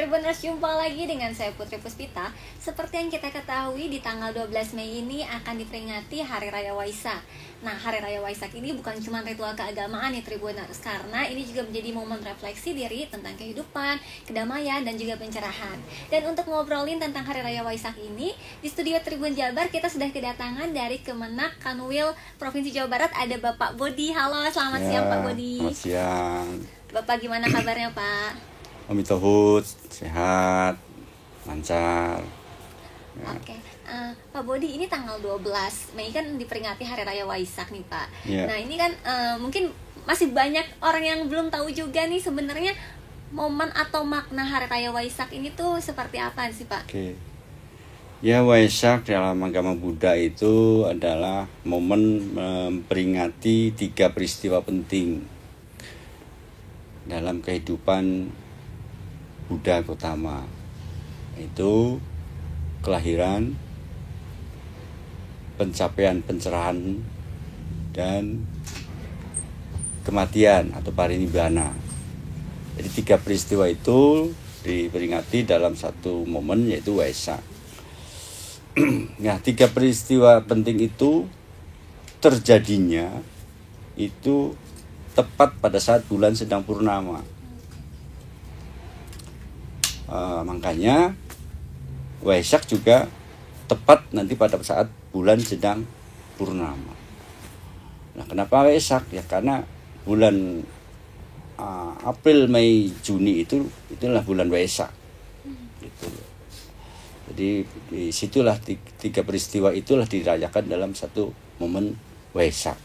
Tribuners, jumpa lagi dengan saya Putri Puspita. Seperti yang kita ketahui, di tanggal 12 Mei ini akan diperingati Hari Raya Waisak. Nah, Hari Raya Waisak ini bukan cuma ritual keagamaan nih Tribuners, karena ini juga menjadi momen refleksi diri tentang kehidupan, kedamaian, dan juga pencerahan. Dan untuk ngobrolin tentang Hari Raya Waisak ini, di studio Tribun Jabar kita sudah kedatangan dari Kemenak Kanwil Provinsi Jawa Barat, ada Bapak Bodi. Halo, selamat siang Pak Bodi. Selamat siang. Bapak gimana kabarnya Pak? Amitahud, sehat, lancar. Ya. Oke, Pak Bodi, ini tanggal 12 Mei kan diperingati Hari Raya Waisak nih Pak. Ya. Nah ini kan mungkin masih banyak orang yang belum tahu juga nih sebenarnya momen atau makna Hari Raya Waisak ini tuh seperti apa sih Pak? Oke. Ya, Waisak dalam agama Buddha itu adalah momen memperingati 3 peristiwa penting dalam kehidupan Buddha Gautama, itu kelahiran, pencapaian pencerahan, dan kematian atau parinibbana. Jadi 3 peristiwa itu diperingati dalam satu momen, yaitu Waisak. Nah, 3 peristiwa penting itu terjadinya itu tepat pada saat bulan sedang purnama. Makanya Waisak juga tepat nanti pada saat bulan sedang purnama. Nah, kenapa Waisak? Ya karena bulan April, Mei, Juni itulah bulan Waisak. Gitu. Jadi disitulah 3 peristiwa itulah dirayakan dalam satu momen Waisak.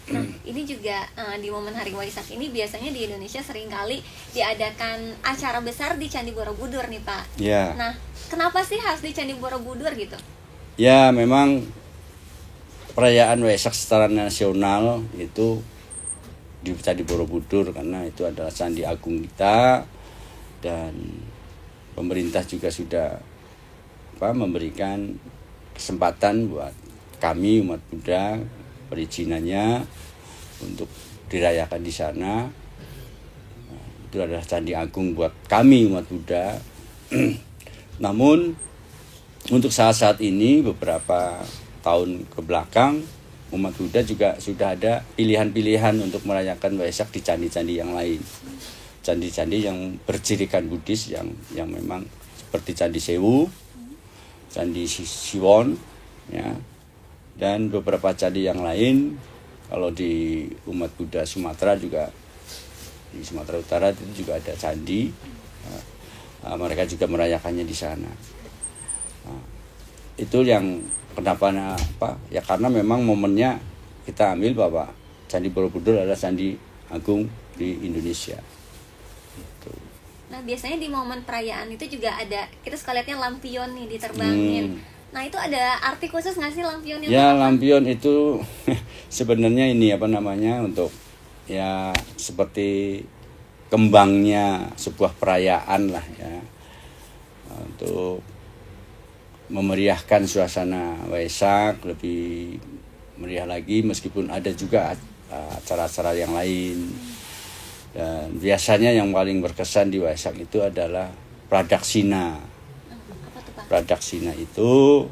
Nah, ini juga di momen Hari Waisak ini biasanya di Indonesia seringkali diadakan acara besar di Candi Borobudur nih Pak. Ya. Nah, kenapa sih harus di Candi Borobudur gitu? Ya, memang perayaan Waisak secara nasional itu di Candi Borobudur karena itu adalah candi agung kita, dan pemerintah juga sudah memberikan kesempatan buat kami umat Buddha perizinannya untuk dirayakan di sana. Itu adalah candi agung buat kami umat Buddha. Namun untuk saat-saat ini, beberapa tahun ke belakang, umat Buddha juga sudah ada pilihan-pilihan untuk merayakan Waisak di candi-candi yang lain. Candi-candi yang bercirikan Buddhis yang memang seperti Candi Sewu, Candi Siwon, ya, dan beberapa candi yang lain. Kalau di umat Buddha Sumatera juga, di Sumatera Utara itu juga ada candi. Mereka juga merayakannya di sana. Itu yang kenapa ya karena memang momennya kita ambil bahwa Candi Borobudur adalah candi agung di Indonesia. Gitu. Nah, biasanya di momen perayaan itu juga ada, kita suka lihatnya lampion nih diterbangin. Nah, itu ada arti khusus nggak sih lampion yang ya, lampion itu sebenarnya ini untuk ya seperti kembangnya sebuah perayaan lah ya, untuk memeriahkan suasana Waisak lebih meriah lagi, meskipun ada juga acara-acara yang lain. Dan biasanya yang paling berkesan di Waisak itu adalah Pradaksina. Pradaksina itu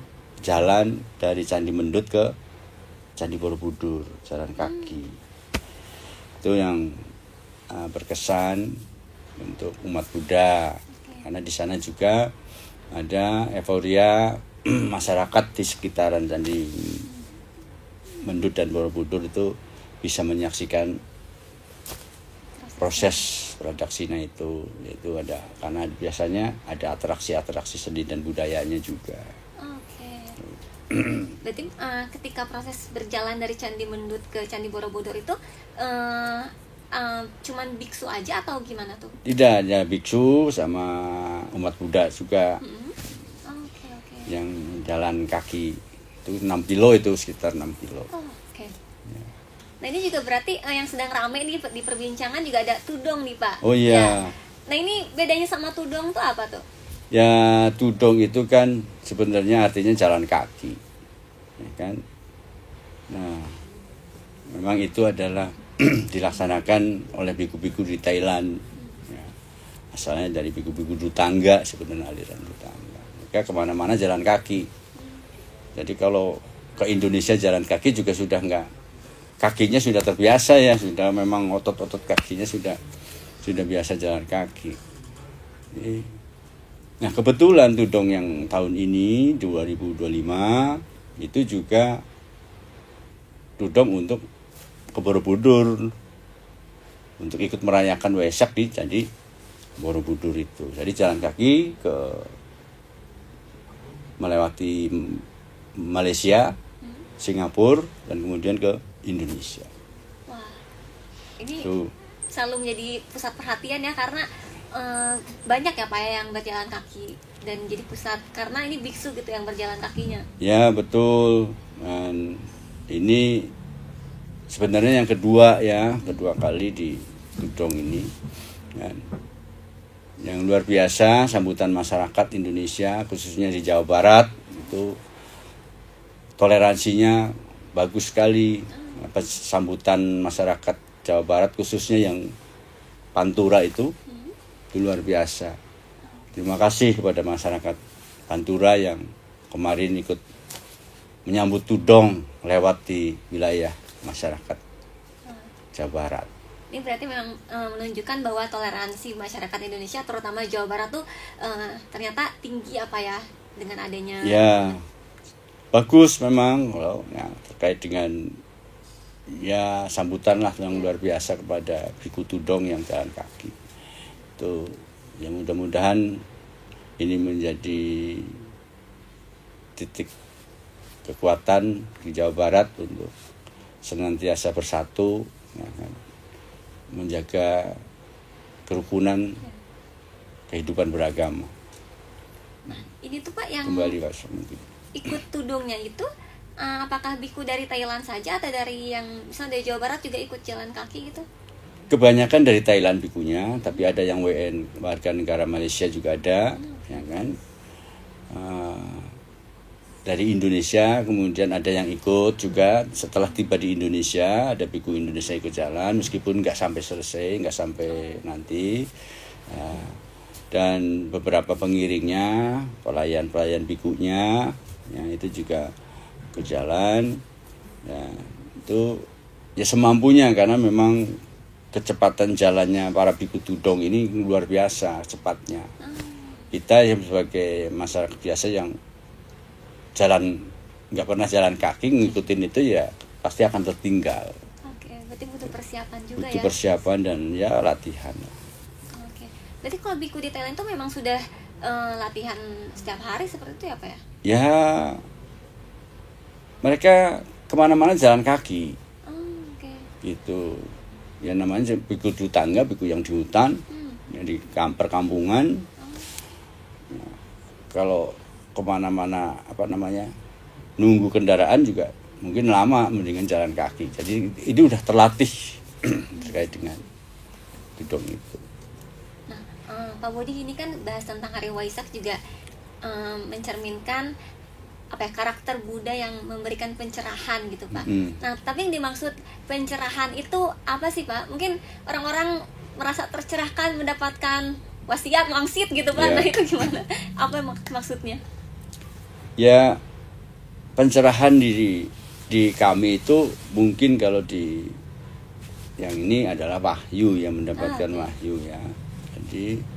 jalan dari Candi Mendut ke Candi Borobudur, jalan kaki. Itu yang berkesan untuk umat Buddha, karena di sana juga ada euforia masyarakat di sekitaran Candi Mendut dan Borobudur itu bisa menyaksikan proses Pradaksina itu ada, karena biasanya ada atraksi-atraksi seni dan budayanya juga. Oke. Berarti ketika proses berjalan dari Candi Mendut ke Candi Borobudur itu cuman biksu aja atau gimana tuh? Tidak, ada biksu sama umat Buddha juga. Okay. Yang jalan kaki itu 6 kilo, itu sekitar 6 kilo. Oke. Ya. Nah, ini juga berarti yang sedang ramai nih di perbincangan juga ada tudong nih Pak. Oh iya. Ya. Nah, ini bedanya sama tudong tuh apa tuh? Ya, tudong itu kan sebenarnya artinya jalan kaki, ya kan. Nah, memang itu adalah dilaksanakan oleh biku-biku di Thailand, ya. asalnya dari biku-biku Dutangga, sebenarnya aliran Dutangga. Mereka kemana-mana jalan kaki. Jadi kalau ke Indonesia jalan kaki juga sudah enggak, kakinya sudah terbiasa ya, sudah memang otot-otot kakinya sudah biasa jalan kaki. Nah kebetulan Tudong yang tahun ini 2025 itu juga Tudong untuk ke Borobudur, untuk ikut merayakan Waisak di Candi Borobudur itu. Jadi jalan kaki ke melewati Malaysia, Singapura, dan kemudian ke Indonesia. Wah, ini Tuh. selalu menjadi pusat perhatian ya, karena banyak ya Pak yang berjalan kaki dan jadi pusat, karena ini biksu gitu yang berjalan kakinya. Ya betul. Dan ini sebenarnya yang kedua kali di Tudong ini. Dan yang luar biasa sambutan masyarakat Indonesia khususnya di Jawa Barat itu toleransinya bagus sekali. Sambutan masyarakat Jawa Barat khususnya yang Pantura itu luar biasa. Terima kasih kepada masyarakat Pantura yang kemarin ikut menyambut Tudong lewat di wilayah masyarakat Jawa Barat. Ini berarti memang menunjukkan bahwa toleransi masyarakat Indonesia terutama Jawa Barat tuh ternyata tinggi apa ya dengan adanya. Ya, bagus memang kalau ya, terkait dengan ya sambutan lah yang luar biasa kepada biku Tudong yang jalan kaki. Itu ya mudah-mudahan ini menjadi titik kekuatan di Jawa Barat untuk senantiasa bersatu, ya kan, menjaga kerukunan kehidupan beragama. Nah, ini tuh Pak yang Kembali Pak mungkin. Ikut Tudongnya itu apakah biku dari Thailand saja atau dari yang misalnya dari Jawa Barat juga ikut jalan kaki gitu? Kebanyakan dari Thailand bikunya, tapi ada yang WN warga negara Malaysia juga ada, ya kan. Dari Indonesia kemudian ada yang ikut juga setelah tiba di Indonesia, ada biku Indonesia ikut jalan meskipun nggak sampai selesai, nggak sampai nanti. Dan beberapa pengiringnya, pelayan bikunya, ya itu juga ke jalan. Ya, itu ya semampunya karena memang kecepatan jalannya para biku Tudong ini luar biasa cepatnya. Kita yang sebagai masyarakat biasa yang nggak pernah jalan kaki ngikutin itu ya pasti akan tertinggal. Oke, berarti butuh persiapan juga butuh ya. Persiapan dan ya latihan. Oke, berarti kalau biku di Thailand itu memang sudah latihan setiap hari seperti itu ya Pak ya? Ya mereka kemana-mana jalan kaki. Oke. Gitu. Ya namanya biku Dutangga, biku yang di hutan, yang di perkampungan. Nah, kalau kemana-mana nunggu kendaraan juga mungkin lama, mendingan jalan kaki. Jadi ini udah terlatih terkait dengan Tudong itu. Nah, Pak Bodi ini kan bahas tentang Hari Waisak juga mencerminkan karakter Buddha yang memberikan pencerahan gitu Pak. Nah, tapi yang dimaksud pencerahan itu apa sih Pak? Mungkin orang-orang merasa tercerahkan mendapatkan wasiat wangsit gitu Pak. Yeah. Nah, itu gimana? Apa maksudnya? Ya, pencerahan di kami itu mungkin kalau di yang ini adalah wahyu, yang mendapatkan wahyu ya. Jadi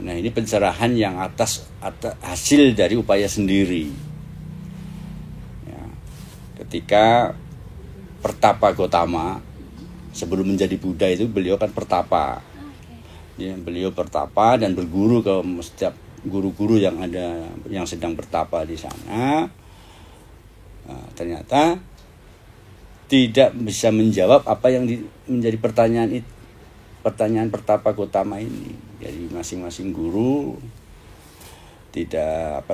nah ini pencerahan yang atas hasil dari upaya sendiri ya. Ketika Pertapa Gotama sebelum menjadi Buddha itu beliau kan pertapa. Ya, beliau pertapa dan berguru ke setiap guru-guru yang ada yang sedang bertapa di sana. Nah, ternyata tidak bisa menjawab apa yang menjadi pertanyaan Pertapa Gotama ini. Jadi masing-masing guru tidak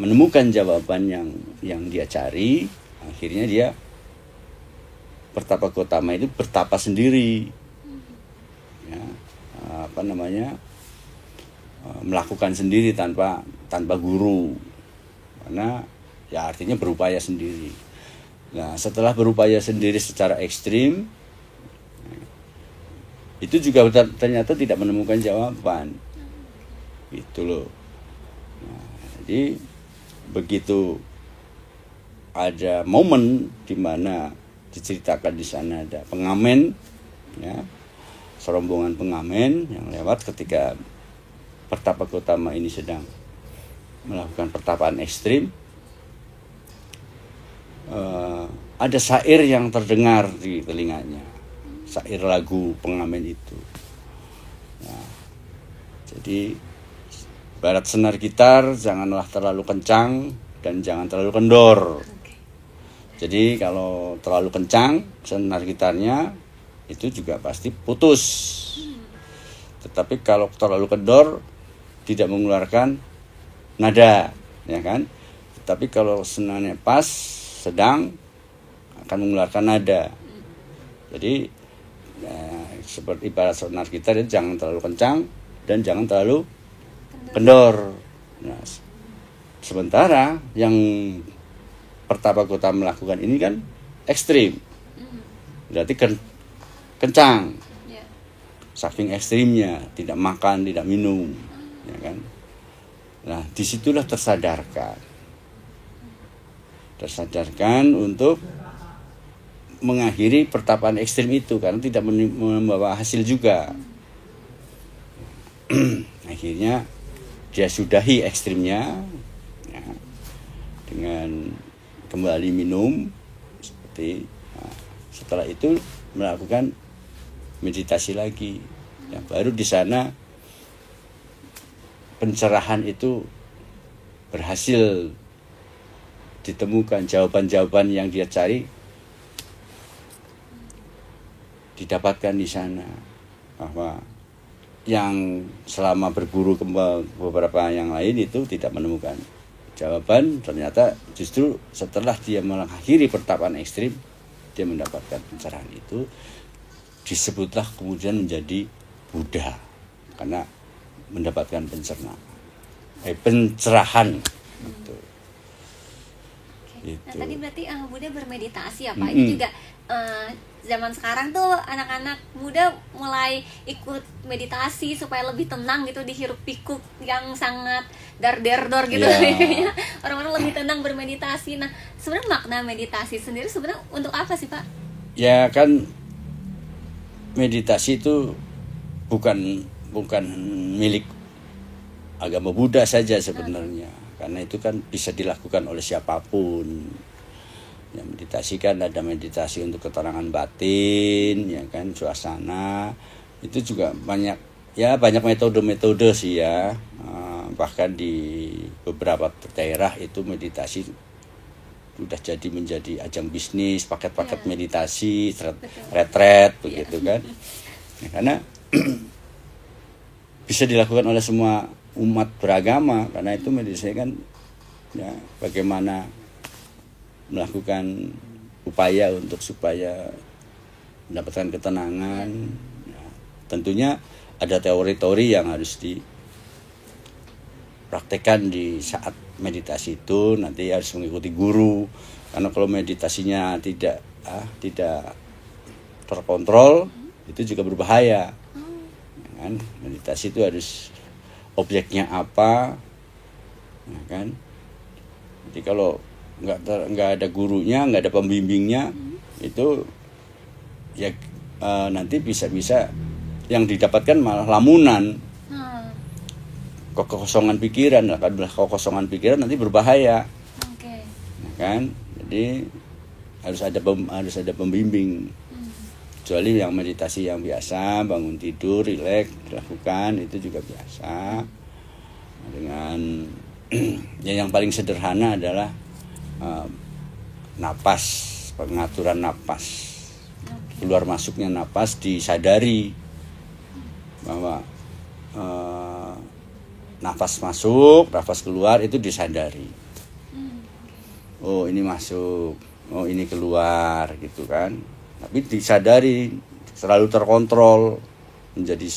menemukan jawaban yang dia cari. Akhirnya dia Pertapa Gotama itu bertapa sendiri. Ya, melakukan sendiri tanpa guru. Karena ya artinya berupaya sendiri. Nah, setelah berupaya sendiri secara ekstrim, itu juga ternyata tidak menemukan jawaban. Gitu loh. Nah, jadi begitu ada momen di mana diceritakan di sana ada pengamen, ya, serombongan pengamen yang lewat ketika Pertapa Gautama ini sedang melakukan pertapaan ekstrim. Ada syair yang terdengar di telinganya, syair lagu pengamen itu. Nah, jadi barat senar gitar janganlah terlalu kencang dan jangan terlalu kendor. Jadi kalau terlalu kencang senar gitarnya itu juga pasti putus. Tetapi kalau terlalu kendor tidak mengeluarkan nada, ya kan? Tetapi kalau senarnya pas, sedang, akan mengeluarkan nada. Jadi seperti ibarat senar gitar itu jangan terlalu kencang dan jangan terlalu kendor. Nah, sementara yang Pertapa Gautama melakukan ini kan ekstrim, berarti kencang, saking ekstrimnya, tidak makan, tidak minum, ya kan. Nah, disitulah tersadarkan untuk mengakhiri pertapaan ekstrim itu karena tidak membawa hasil juga. Akhirnya dia sudahi ekstrimnya, ya, dengan kembali minum seperti. Nah, setelah itu melakukan meditasi lagi, ya, baru di sana pencerahan itu berhasil ditemukan, jawaban-jawaban yang dia cari didapatkan di sana, bahwa yang selama berburu ke beberapa yang lain itu tidak menemukan jawaban, ternyata justru setelah dia mengakhiri pertapaan ekstrim dia mendapatkan pencerahan itu, disebutlah kemudian menjadi Buddha karena mendapatkan pencerahan gitu. Nah, tadi berarti Buddha bermeditasi ya Pak. Ini juga zaman sekarang tuh anak-anak muda mulai ikut meditasi supaya lebih tenang gitu di hiruk pikuk yang sangat dar-der-dor gitu. Kayaknya orang-orang lebih tenang bermeditasi. Nah, sebenarnya makna meditasi sendiri sebenarnya untuk apa sih Pak? Ya kan, meditasi itu bukan milik agama Buddha saja sebenarnya. Karena itu kan bisa dilakukan oleh siapapun. Ya, meditasi kan ada meditasi untuk ketenangan batin, ya kan, suasana. Itu juga banyak metode-metode sih ya. Bahkan di beberapa daerah itu meditasi sudah menjadi ajang bisnis, paket-paket meditasi, retret begitu kan. Ya, karena bisa dilakukan oleh semua umat beragama, karena itu meditasi kan ya bagaimana melakukan upaya untuk supaya mendapatkan ketenangan. Ya, tentunya ada teori-teori yang harus dipraktekkan di saat meditasi itu, nanti harus mengikuti guru, karena kalau meditasinya tidak terkontrol itu juga berbahaya. Ya kan? Meditasi itu harus objeknya apa, ya kan? Jadi kalau nggak ada gurunya, nggak ada pembimbingnya, itu ya nanti bisa yang didapatkan malah lamunan, kekosongan pikiran. Kalau kekosongan pikiran nanti berbahaya, ya kan? Jadi harus ada pembimbing. Kecuali yang meditasi yang biasa, bangun tidur, rileks, dilakukan, itu juga biasa. Dengan yang paling sederhana adalah napas, pengaturan napas, keluar masuknya napas disadari bahwa nafas masuk, nafas keluar itu disadari. Oh ini masuk, oh ini keluar gitu kan. Tapi disadari, selalu terkontrol, menjadi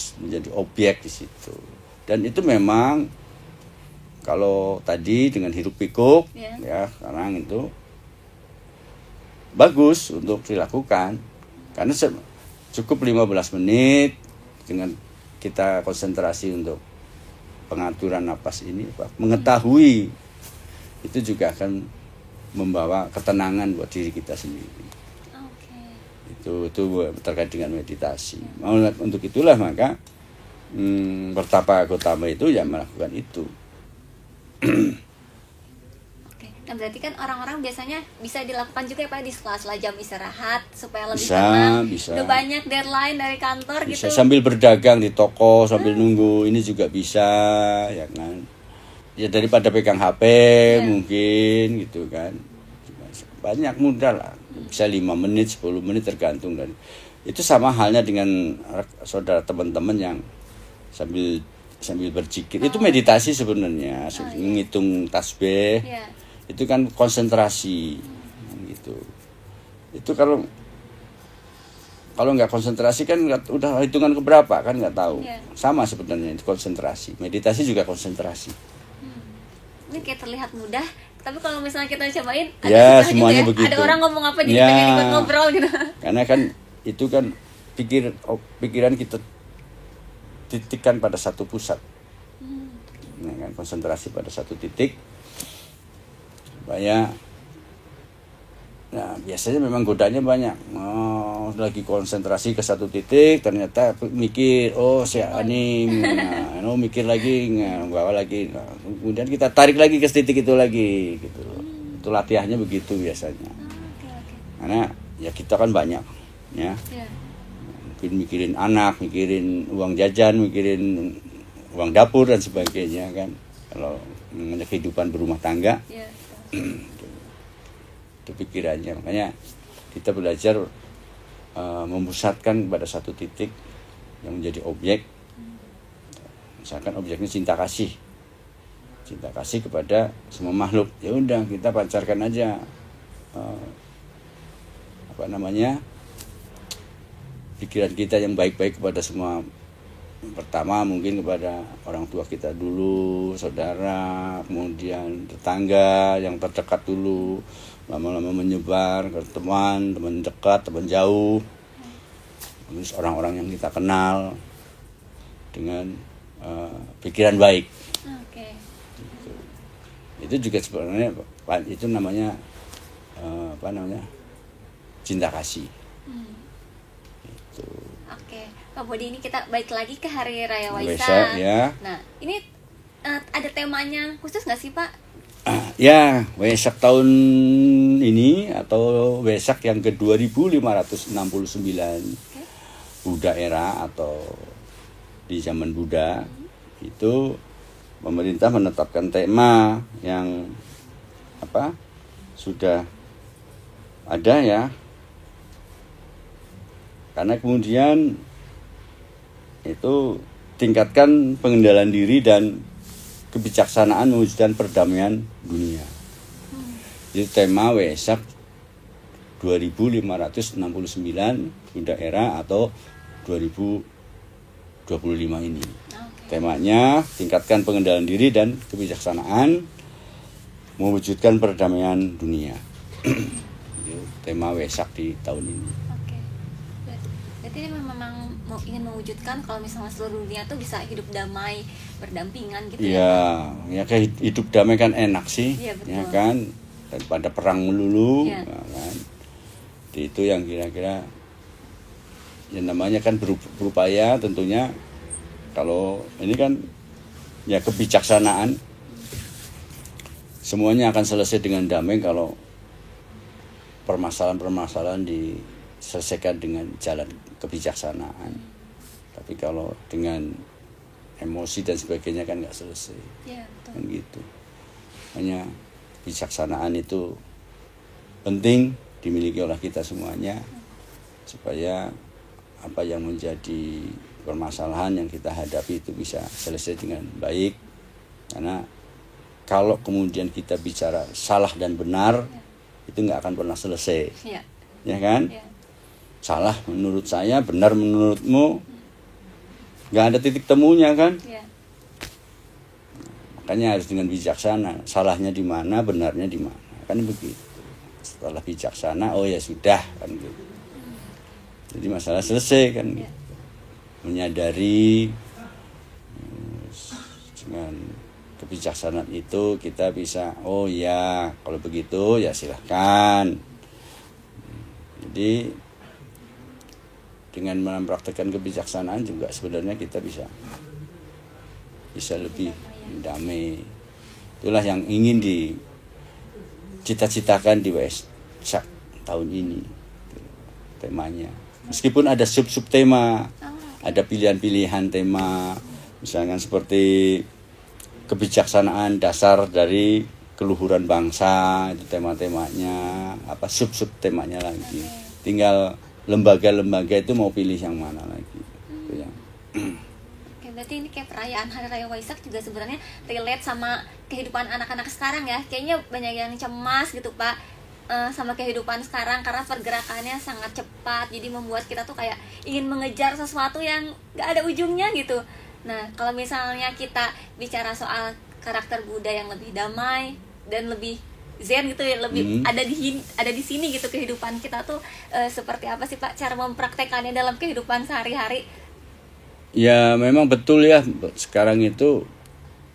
objek di situ. Dan itu memang kalau tadi dengan hiruk pikuk, ya sekarang itu bagus untuk dilakukan, karena cukup 15 menit dengan kita konsentrasi untuk pengaturan napas ini, mengetahui itu juga akan membawa ketenangan buat diri kita sendiri. Itu terkait dengan meditasi. Untuk itulah maka Pertapa Gautama itu ya melakukan itu. Nah berarti kan orang-orang biasanya bisa dilakukan juga ya Pak di sela-sela jam istirahat supaya lebih Bisa, tenang. bisa. Udah banyak deadline dari kantor Bisa gitu. sambil berdagang di toko sambil nunggu, ini juga bisa, ya kan. Ya daripada pegang HP mungkin gitu kan. Banyak mudah lah. Bisa 5 menit, 10 menit tergantung dari. Itu sama halnya dengan saudara teman-teman yang sambil berzikir. Itu meditasi sebenarnya, menghitung tasbih. Itu kan konsentrasi gitu. Itu kalau nggak konsentrasi kan udah hitungan keberapa kan nggak tahu. Sama sebenarnya itu konsentrasi. Meditasi juga konsentrasi. Ini kayak terlihat mudah, tapi kalau misalnya kita cobain ya agak susah semuanya gitu ya. begitu. Ada orang ngomong apa jadi pengen ikut ngobrol gitu. Karena kan itu kan pikiran kita titikkan pada satu pusat. Nah, kan konsentrasi pada satu titik. Supaya nah biasanya memang godanya banyak. Lagi konsentrasi ke satu titik ternyata mikir mikir lagi bawa lagi. Kemudian kita tarik lagi ke titik itu lagi gitu. Itu latihannya begitu biasanya. Karena ya kita kan banyak ya. Mungkin mikirin anak, mikirin uang jajan, mikirin uang dapur dan sebagainya kan. Kalau kehidupan berumah tangga. Itu pikirannya, makanya kita belajar memusatkan pada satu titik yang menjadi objek. Misalkan objeknya cinta kasih kepada semua makhluk, ya udah kita pancarkan aja pikiran kita yang baik-baik kepada semua. Pertama mungkin kepada orang tua kita dulu, saudara, kemudian tetangga yang terdekat dulu, lama-lama menyebar ke teman dekat, teman jauh, terus orang-orang yang kita kenal dengan pikiran baik. Itu juga sebenarnya itu namanya cinta kasih. Pak Bodi, ini kita balik lagi ke Hari Raya Waisak. Waisak, ya. Nah, ini ada temanya khusus nggak sih Pak? Ya, Waisak tahun ini atau Waisak yang ke 2569 Buddha era atau di zaman Buddha itu pemerintah menetapkan tema yang sudah ada ya. Karena kemudian itu tingkatkan pengendalian diri dan kebijaksanaan mewujudkan perdamaian dunia. Jadi tema Waisak 2569 Buddha era atau 2025 ini. Temanya tingkatkan pengendalian diri dan kebijaksanaan mewujudkan perdamaian dunia. Itu tema Waisak di tahun ini. Berarti memang ingin mewujudkan kalau misalnya seluruh dunia tuh bisa hidup damai, berdampingan gitu ya. Ya kayak hidup damai kan enak sih, ya kan, daripada perang melulu, ya kan. Itu yang kira-kira yang namanya kan berupaya tentunya. Kalau ini kan ya kebijaksanaan, semuanya akan selesai dengan damai kalau permasalahan-permasalahan diselesaikan dengan jalan kebijaksanaan. Tapi kalau dengan emosi dan sebagainya kan nggak selesai. Kan gitu. Hanya kebijaksanaan itu penting dimiliki oleh kita semuanya supaya apa yang menjadi permasalahan yang kita hadapi itu bisa selesai dengan baik. Karena kalau kemudian kita bicara salah dan benar, itu nggak akan pernah selesai. Ya kan? Salah menurut saya, benar menurutmu, nggak ada titik temunya kan? Makanya harus dengan bijaksana. Salahnya di mana, benarnya di mana, kan begitu. Setelah bijaksana, oh ya sudah kan gitu. Jadi masalah selesai kan gitu. menyadari dengan kebijaksanaan itu kita bisa, oh ya kalau begitu ya silahkan. Jadi dengan mempraktekkan kebijaksanaan juga sebenarnya kita bisa lebih damai. Itulah yang ingin dicita-citakan di Waisak tahun ini temanya. Meskipun ada sub-sub tema, ada pilihan-pilihan tema, misalnya seperti kebijaksanaan dasar dari keluhuran bangsa, itu tema-temanya, apa sub-sub temanya lagi. Tinggal lembaga-lembaga itu mau pilih yang mana lagi. Itu yang. Oke, berarti ini kayak perayaan Hari Raya Waisak juga sebenarnya relate sama kehidupan anak-anak sekarang ya. Kayaknya banyak yang cemas gitu Pak sama kehidupan sekarang karena pergerakannya sangat cepat. Jadi membuat kita tuh kayak ingin mengejar sesuatu yang gak ada ujungnya gitu. Nah, kalau misalnya kita bicara soal karakter Buddha yang lebih damai dan lebih zen gitu ya, lebih ada di sini gitu kehidupan kita tuh seperti apa sih Pak cara mempraktekannya dalam kehidupan sehari-hari? Ya memang betul ya, sekarang itu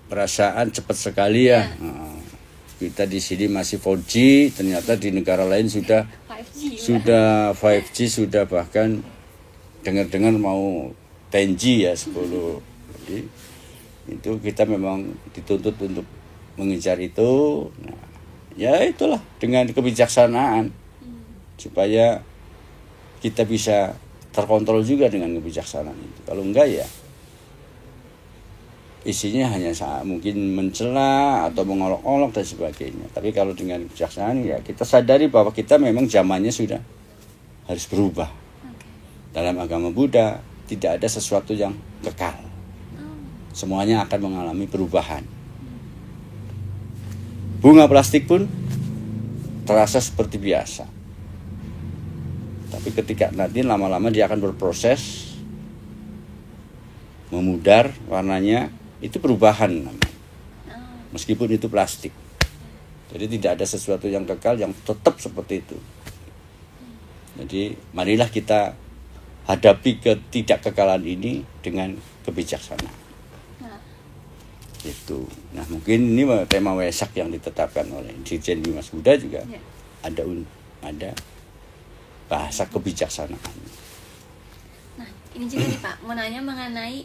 perasaan cepat sekali ya. Kita di sini masih 4G, ternyata di negara lain sudah 5G sudah bahkan dengar-dengar mau 10G ya 10. Jadi itu kita memang dituntut untuk mengejar itu. Nah, ya itulah dengan kebijaksanaan supaya kita bisa terkontrol juga dengan kebijaksanaan itu. Kalau enggak ya isinya hanya mungkin mencela atau mengolok-olok dan sebagainya. Tapi kalau dengan kebijaksanaan ya kita sadari bahwa kita memang zamannya sudah harus berubah. Dalam agama Buddha tidak ada sesuatu yang kekal. Semuanya akan mengalami perubahan. Bunga plastik pun terasa seperti biasa. Tapi ketika nanti lama-lama dia akan berproses, memudar warnanya, itu perubahan namanya. Meskipun itu plastik. Jadi tidak ada sesuatu yang kekal yang tetap seperti itu. Jadi marilah kita hadapi ketidakkekalan ini dengan kebijaksanaan. Itu. Nah, mungkin ini tema Waisak yang ditetapkan oleh Dirjen Bimas Buddha juga ada bahasa kebijaksanaan. Nah, ini juga nih Pak, mau nanya mengenai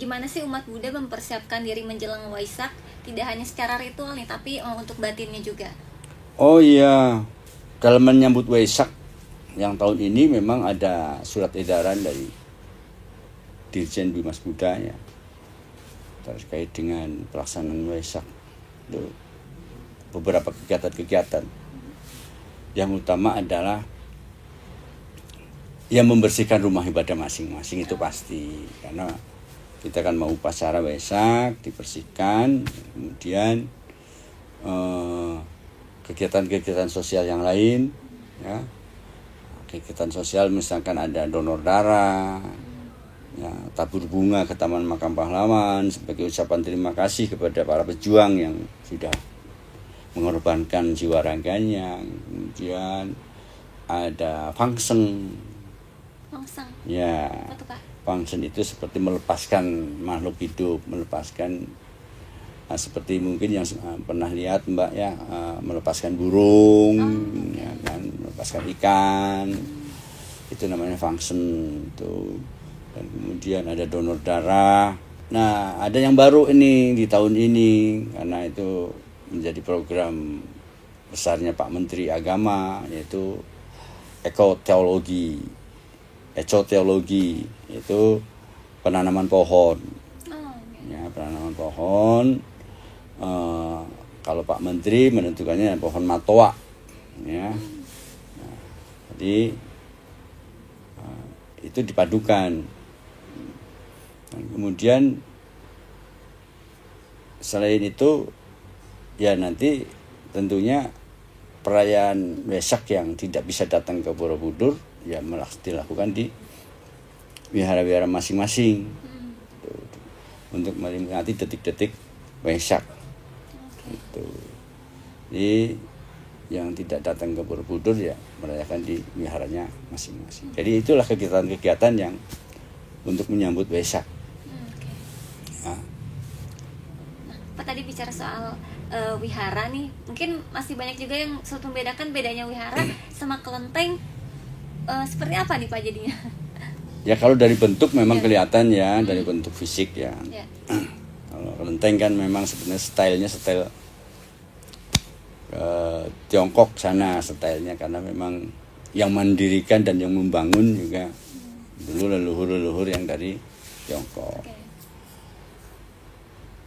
gimana sih umat Buddha mempersiapkan diri menjelang Waisak, tidak hanya secara ritual nih, tapi untuk batinnya juga. Oh iya, dalam menyambut Waisak yang tahun ini memang ada surat edaran dari Dirjen Bimas Buddha ya, terkait dengan pelaksanaan Waisak. Beberapa kegiatan-kegiatan yang utama adalah yang membersihkan rumah ibadah masing-masing, itu pasti, karena kita kan mau upacara Waisak dibersihkan, kemudian kegiatan-kegiatan sosial yang lain ya, kegiatan sosial misalkan ada donor darah ya, tabur bunga ke Taman Makam Pahlawan sebagai ucapan terima kasih kepada para pejuang yang sudah mengorbankan jiwa raganya. Kemudian ada fangseng. Ya, fangseng itu seperti melepaskan makhluk hidup, melepaskan seperti mungkin yang pernah lihat Mbak ya, melepaskan burung, ya kan, melepaskan ikan, itu namanya fangseng itu. Dan kemudian ada donor darah. Nah, ada yang baru ini di tahun ini karena itu menjadi program besarnya Pak Menteri Agama, yaitu ekoteologi, itu penanaman pohon. Ya, penanaman pohon. Kalau Pak Menteri menentukannya pohon matoa. Ya. Nah, jadi itu dipadukan. Dan kemudian selain itu ya nanti tentunya perayaan Waisak yang tidak bisa datang ke Borobudur ya dilakukan di wihara-wihara masing-masing untuk menikmati detik-detik Waisak. Itu. Jadi yang tidak datang ke Borobudur ya merayakan di wiharanya masing-masing. Jadi itulah kegiatan-kegiatan yang untuk menyambut Waisak. Oke. Nah, Nah, Pak tadi bicara soal wihara nih, mungkin masih banyak juga yang sulit membedakan bedanya wihara sama kelenteng. Seperti apa nih Pak jadinya? ya kalau dari bentuk memang Ya. kelihatan ya, dari bentuk fisik ya. Ya. Kalau kelenteng kan memang sebenarnya stylenya style Tiongkok sana stylenya, karena memang yang mendirikan dan yang membangun juga dulu leluhur yang dari Tiongkok. Oke.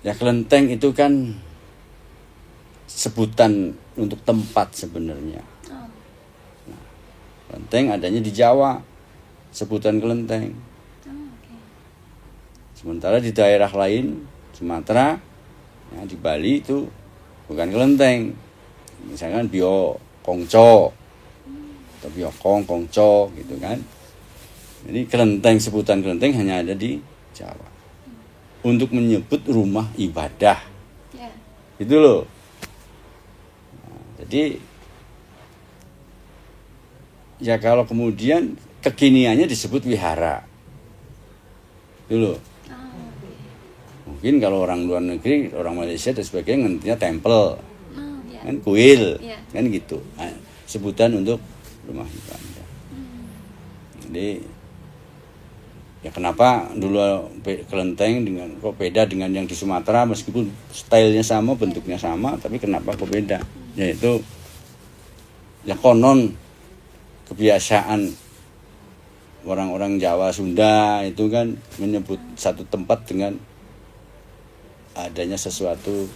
Ya kelenteng itu kan sebutan untuk tempat sebenarnya. Oh. Kelenteng adanya di Jawa, sebutan kelenteng. Oke. Sementara di daerah lain, Sumatera, ya, di Bali itu bukan kelenteng. Misalkan Bio Kongco atau Biokong Kongco gitu kan. Jadi kelenteng, sebutan kelenteng hanya ada di Jawa. Untuk menyebut rumah ibadah. Ya. Gitu loh. Jadi ya kalau kemudian kekiniannya disebut wihara. Itu loh. Oh, oke. Mungkin kalau orang luar negeri, orang Malaysia dan sebagainya ngertinya temple, Ya. kan kuil, Iya. kan gitu. Nah, sebutan untuk rumah ibadah. Jadi ya kenapa dulu kelenteng dengan kok beda dengan yang di Sumatera, meskipun stylenya sama, bentuknya sama, tapi kenapa kok beda? Yaitu ya konon kebiasaan orang-orang Jawa Sunda itu kan menyebut satu tempat dengan adanya sesuatu,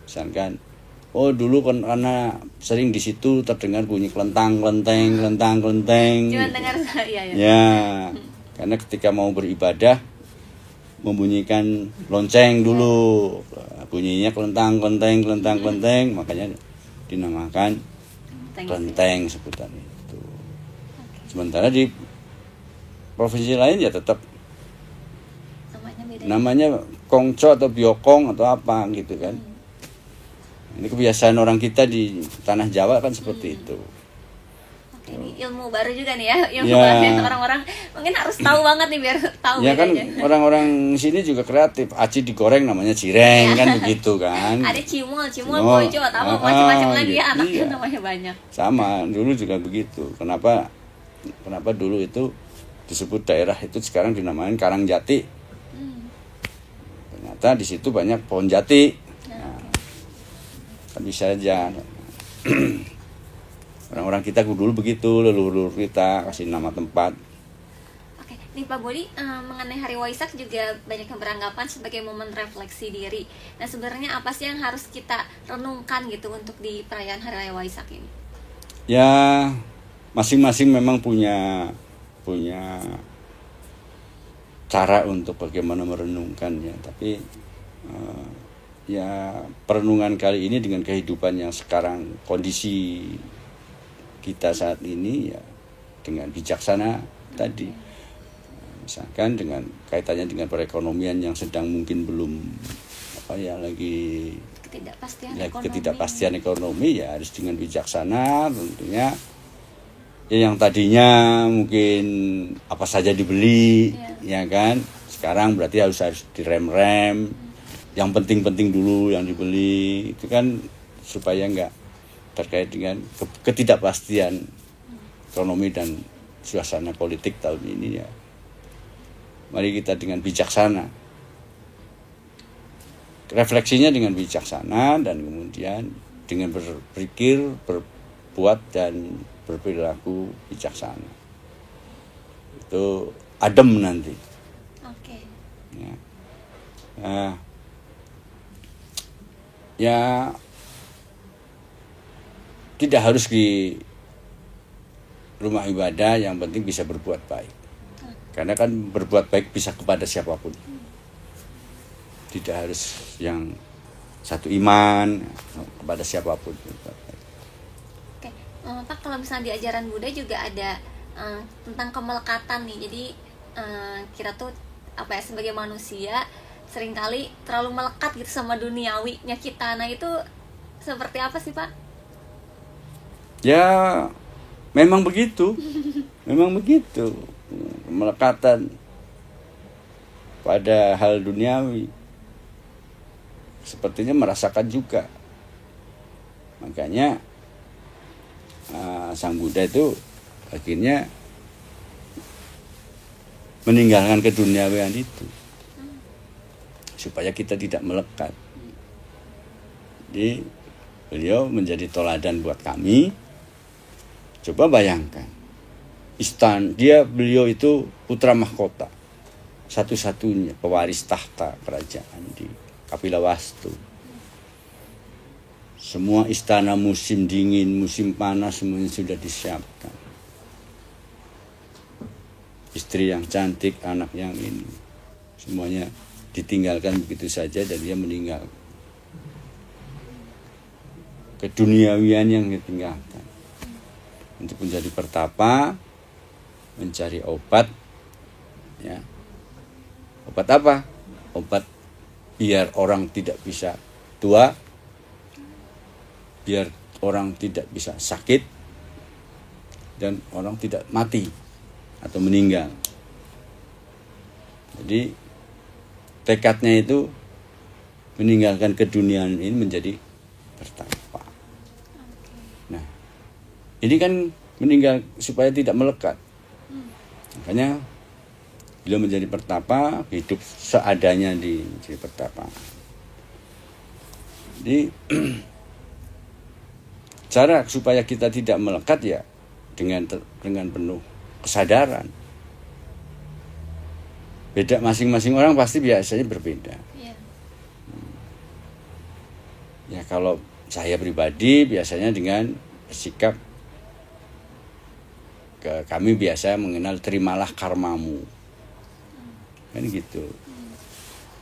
misalkan dulu kan karena sering di situ terdengar bunyi kelentang. Cuma Gitu. dengar ya. Ya, karena ketika mau beribadah membunyikan lonceng dulu, bunyinya kelentang, makanya dinamakan kelenteng sebutan itu. Sementara di provinsi lain ya tetap Namanya beda. namanya Kongco atau Biokong atau apa gitu kan. Ini kebiasaan orang kita di tanah Jawa kan seperti itu. Oke, ini ilmu baru juga nih ya, ilmu Ya. baru yang orang-orang mungkin harus tahu banget nih biar tahu Ya kan bedanya. orang-orang sini juga kreatif. Aci digoreng namanya cireng kan begitu kan. Ada cimol, Cimol. bojo, atau macam-macam lagi ya, Gitu, anaknya iya. namanya banyak. Sama, dulu juga begitu. Kenapa dulu itu disebut daerah itu sekarang dinamakan Karangjati? Ternyata di situ banyak pohon jati. Nah, kan bisa aja. Orang-orang kita dulu begitu, leluhur kita kasih nama tempat. Oke, nih Pak Bodi, mengenai Hari Waisak juga banyak yang beranggapan sebagai momen refleksi diri. Nah sebenarnya apa sih yang harus kita renungkan gitu untuk di perayaan Hari Raya Waisak ini? Ya, masing-masing memang punya cara untuk bagaimana merenungkannya. Tapi ya perenungan kali ini dengan kehidupan yang sekarang, kondisi kita saat ini ya dengan bijaksana tadi. Misalkan dengan kaitannya dengan perekonomian yang sedang mungkin belum lagi ketidakpastian ekonomi, ya harus dengan bijaksana tentunya. Ya yang tadinya mungkin apa saja dibeli, ya kan, sekarang berarti harus direm-rem. Yang penting-penting dulu yang dibeli, itu kan supaya enggak terkait dengan ketidakpastian ekonomi dan suasana politik tahun ini ya. Mari kita dengan bijaksana, refleksinya dengan bijaksana, dan kemudian dengan berpikir, berbuat dan berperilaku bijaksana. Itu adem nanti. Oke. Ya. Ya tidak harus di rumah ibadah, yang penting bisa berbuat baik. Karena kan berbuat baik bisa kepada siapapun. Tidak harus yang satu iman, kepada siapapun. Oke, Pak, kalau misalnya di ajaran Buddha juga ada tentang kemelekatan nih. Jadi kita tuh sebagai manusia seringkali terlalu melekat gitu sama duniawinya kita. Nah itu seperti apa sih Pak? Ya memang begitu, melekatan. pada hal duniawi sepertinya merasakan juga. Makanya Sang Buddha itu akhirnya meninggalkan keduniawian itu supaya kita tidak melekat. Jadi beliau menjadi teladan buat kami. Coba bayangkan, beliau itu putra mahkota, satu-satunya pewaris tahta kerajaan di Kapilawastu. Semua istana musim dingin, musim panas semuanya sudah disiapkan. Istri yang cantik, anak yang ini, semuanya ditinggalkan begitu saja dan dia meninggal. Keduniawian yang ditinggalkan untuk menjadi pertapa, mencari obat, ya. Obat apa? Obat biar orang tidak bisa tua, biar orang tidak bisa sakit, dan orang tidak mati atau meninggal. Jadi tekadnya itu meninggalkan keduniaan ini menjadi pertapa. Nah, ini kan meninggal supaya tidak melekat. Makanya beliau menjadi pertapa, hidup seadanya di pertapa. Jadi cara supaya kita tidak melekat ya dengan penuh kesadaran. Beda, masing-masing orang pasti biasanya berbeda. Yeah. Ya kalau saya pribadi biasanya dengan bersikap, kami biasa mengenal terimalah karmamu, kan gitu.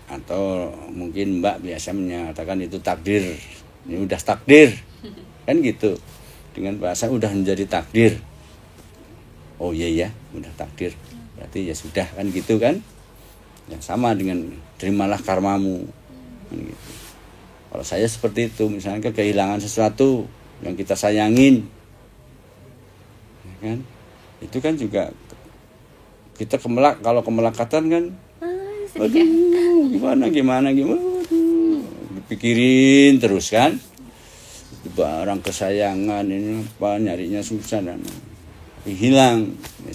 Atau mungkin Mbak biasa menyatakan itu takdir, ini udah takdir, kan gitu. Dengan bahasa udah menjadi takdir. Oh iya ya, udah takdir, berarti ya sudah, kan gitu kan. Ya sama dengan terimalah karmamu, kan gitu. Kalau saya seperti itu, misalnya kehilangan sesuatu yang kita sayangin, ya kan, itu kan juga kita kalau kemelekatan kan, aduh, gimana, dipikirin terus kan, barang kesayangan ini apa, nyarinya susah dan hilang, ya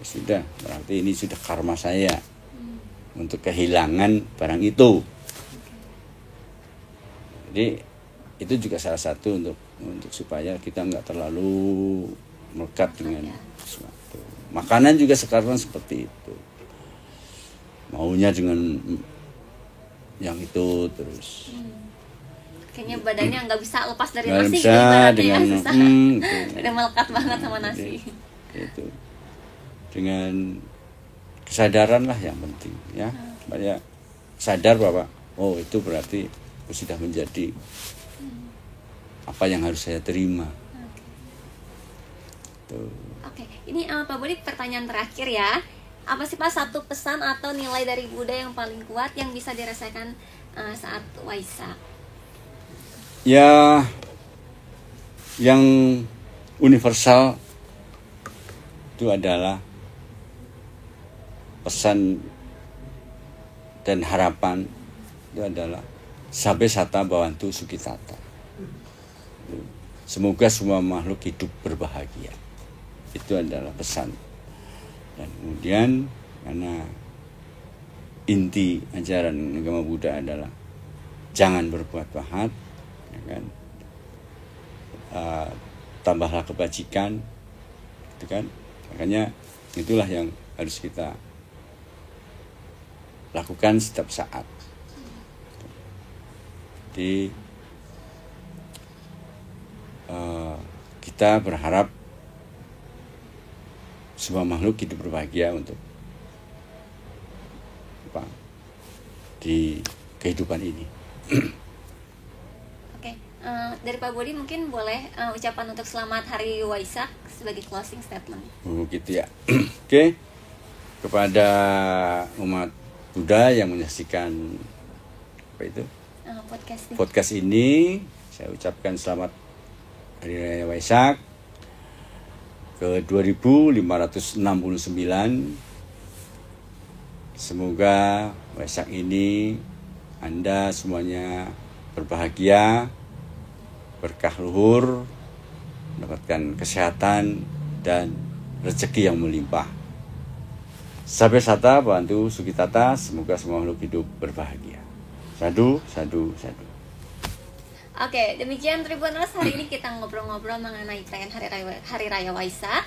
sudah, berarti ini sudah karma saya untuk kehilangan barang itu. Jadi itu juga salah satu untuk supaya kita nggak terlalu melekat dengan sesuatu. Makanan juga sekarang seperti itu, maunya dengan yang itu terus. Kayaknya badannya nggak bisa lepas dari nggak nasi, bisa dengan susah. Udah melekat banget sama nasi. Itu dengan kesadaran lah yang penting, ya. Supaya sadar bahwa oh itu berarti sudah menjadi apa yang harus saya terima. Oke. Ini Pak Budi, pertanyaan terakhir ya. Apa sih Pak satu pesan atau nilai dari Buddha yang paling kuat yang bisa dirasakan saat Waisak? Ya, yang universal itu adalah pesan dan harapan itu adalah Sabbe Satta Bhavantu Sukhitata. Semoga semua makhluk hidup berbahagia. Itu adalah pesan. Dan kemudian karena inti ajaran agama Buddha adalah jangan berbuat jahat, ya kan? Tambahlah kebajikan, gitu kan? Makanya itulah yang harus kita lakukan setiap saat. Jadi kita berharap semua makhluk hidup berbahagia untuk apa, di kehidupan ini. Oke, dari Pak Budi mungkin boleh ucapan untuk selamat Hari Waisak sebagai closing statement. Oh gitu ya. Oke. Kepada umat Buddha yang menyaksikan apa itu podcast ini, saya ucapkan selamat Hari Raya Waisak ke 2569 Semoga Waisak ini Anda semuanya berbahagia, berkah luhur, mendapatkan kesehatan dan rezeki yang melimpah. Sabe sata bantu sukitata, semoga semua makhluk hidup berbahagia. Sadu, sadu, sadu. Oke, demikian Tribuners, hari ini kita ngobrol-ngobrol mengenai perayaan Hari Raya Waisak.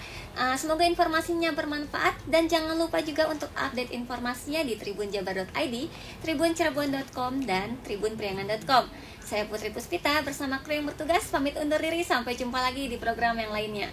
Semoga informasinya bermanfaat dan jangan lupa juga untuk update informasinya di tribunjabar.id, tribuncirebon.com, dan tribunpriangan.com. Saya Putri Puspita bersama kru yang bertugas pamit undur diri, sampai jumpa lagi di program yang lainnya.